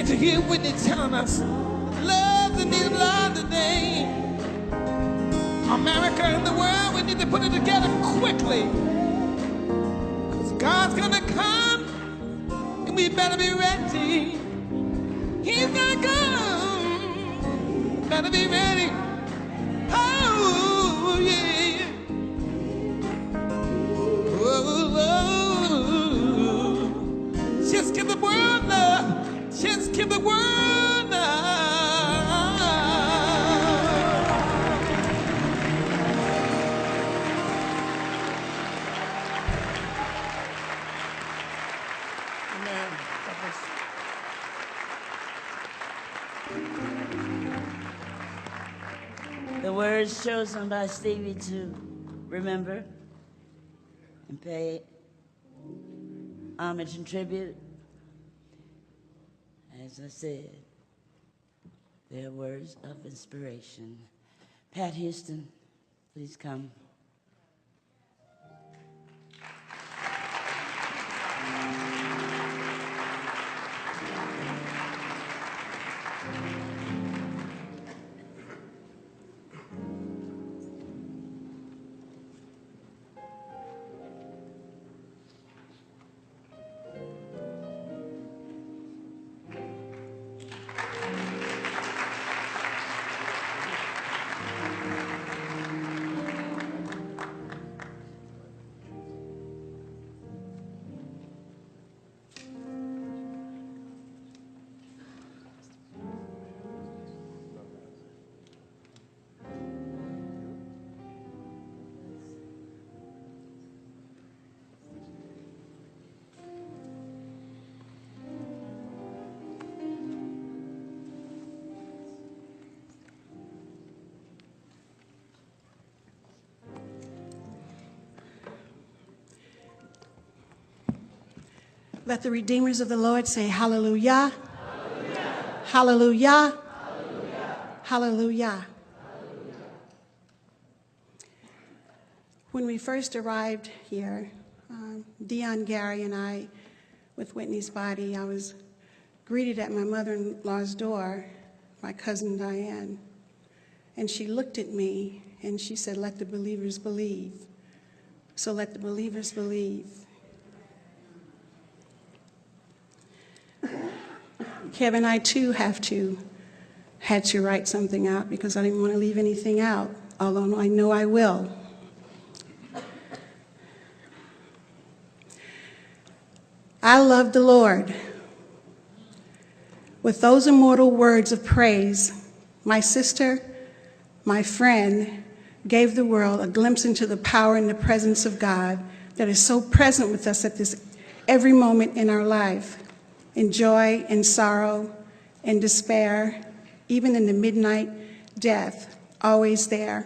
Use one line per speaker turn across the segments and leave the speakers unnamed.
Can't you hear Whitney telling us love the need of love today? America and the world, we need to put it together quickly, because God's gonna come and we better be ready. He's gonna come, better be ready. Oh yeah. Oh, just give the world love. Just give the world love. Amen. God bless
you. The words chosen by Stevie to remember and pay homage and tribute. As I said, they're words of inspiration. Pat Houston, please come.
Let the redeemers of the Lord say hallelujah. Hallelujah. Hallelujah. Hallelujah. Hallelujah. When we first arrived here, Dion, Gary, and I, with Whitney's body, I was greeted at my mother-in-law's door, my cousin Diane. And she looked at me and she said, "Let the believers believe." So let the believers believe. Kevin and I too had to write something out because I didn't want to leave anything out, although I know I will. I love the Lord. With those immortal words of praise, my sister, my friend, gave the world a glimpse into the power and the presence of God that is so present with us at this every moment in our life. In joy, in sorrow, in despair, even in the midnight death, always there.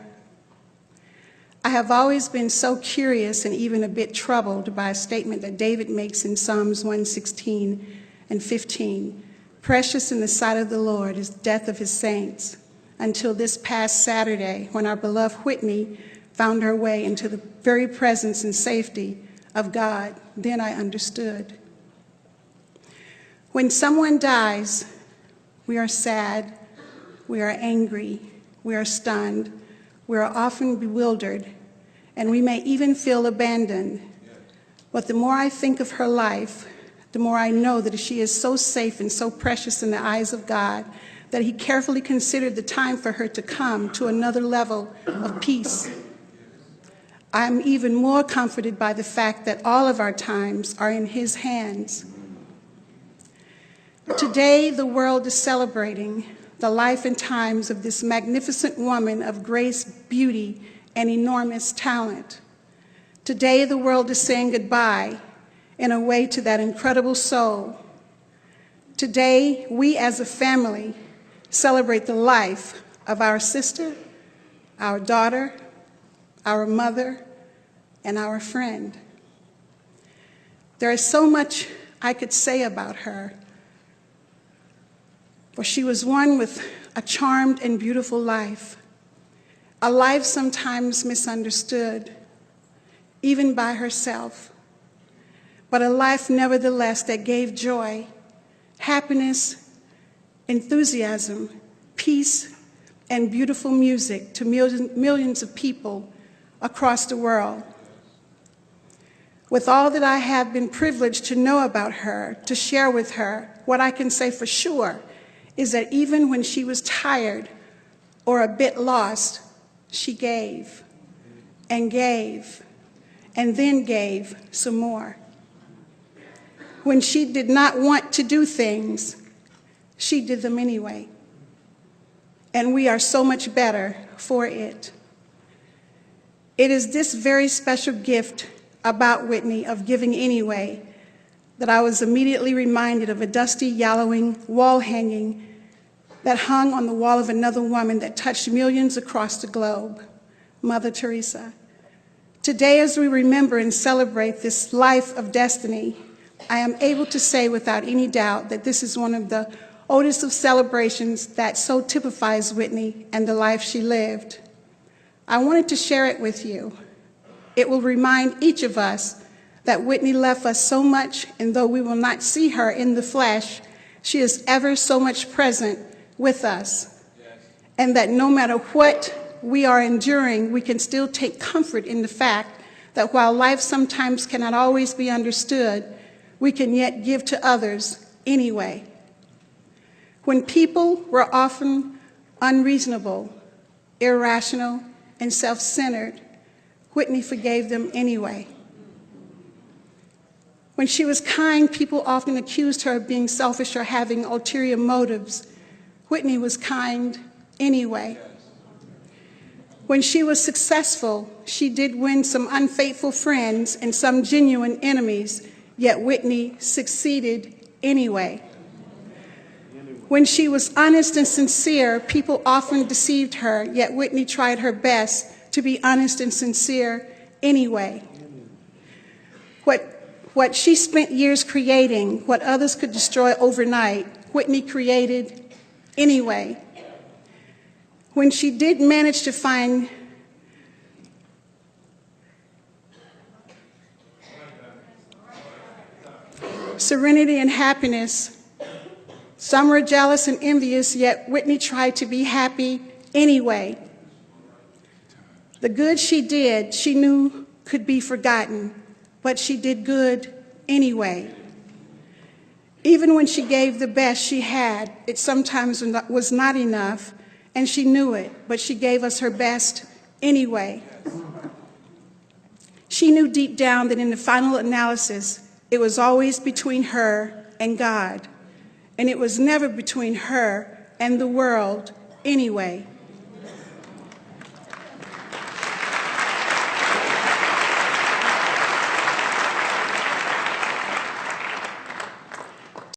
I have always been so curious and even a bit troubled by a statement that David makes in Psalms 116 and 15. Precious in the sight of the Lord is the death of his saints, until this past Saturday when our beloved Whitney found her way into the very presence and safety of God. Then I understood. When someone dies, we are sad, we are angry, we are stunned, we are often bewildered, and we may even feel abandoned. But the more I think of her life, the more I know that she is so safe and so precious in the eyes of God that he carefully considered the time for her to come to another level of peace. I'm even more comforted by the fact that all of our times are in his hands. Today, the world is celebrating the life and times of this magnificent woman of grace, beauty, and enormous talent. Today, the world is saying goodbye in a way to that incredible soul. Today, we as a family celebrate the life of our sister, our daughter, our mother, and our friend. There is so much I could say about her, for she was one with a charmed and beautiful life, a life sometimes misunderstood, even by herself, but a life nevertheless that gave joy, happiness, enthusiasm, peace, and beautiful music to millions of people across the world. With all that I have been privileged to know about her, to share with her, what I can say for sure is that even when she was tired or a bit lost, she gave, and then gave some more. When she did not want to do things, she did them anyway. And we are so much better for it. It is this very special gift about Whitney of giving anyway that I was immediately reminded of a dusty, yellowing wall hanging that hung on the wall of another woman that touched millions across the globe, Mother Teresa. Today, as we remember and celebrate this life of destiny, I am able to say without any doubt that this is one of the oldest of celebrations that so typifies Whitney and the life she lived. I wanted to share it with you. It will remind each of us that Whitney left us so much, and though we will not see her in the flesh, she is ever so much present with us. Yes. And that no matter what we are enduring, we can still take comfort in the fact that while life sometimes cannot always be understood, we can yet give to others anyway. When people were often unreasonable, irrational, and self-centered, Whitney forgave them anyway. When she was kind, people often accused her of being selfish or having ulterior motives. Whitney was kind anyway. When she was successful, she did win some unfaithful friends and some genuine enemies, yet Whitney succeeded anyway. When she was honest and sincere, people often deceived her, yet Whitney tried her best to be honest and sincere anyway. What she spent years creating, what others could destroy overnight, Whitney created anyway. When she did manage to find serenity and happiness, some were jealous and envious, yet Whitney tried to be happy anyway. The good she did, she knew could be forgotten, but she did good anyway. Even when she gave the best she had, it sometimes was not enough, and she knew it, but she gave us her best anyway. She knew deep down that in the final analysis, it was always between her and God, and it was never between her and the world anyway.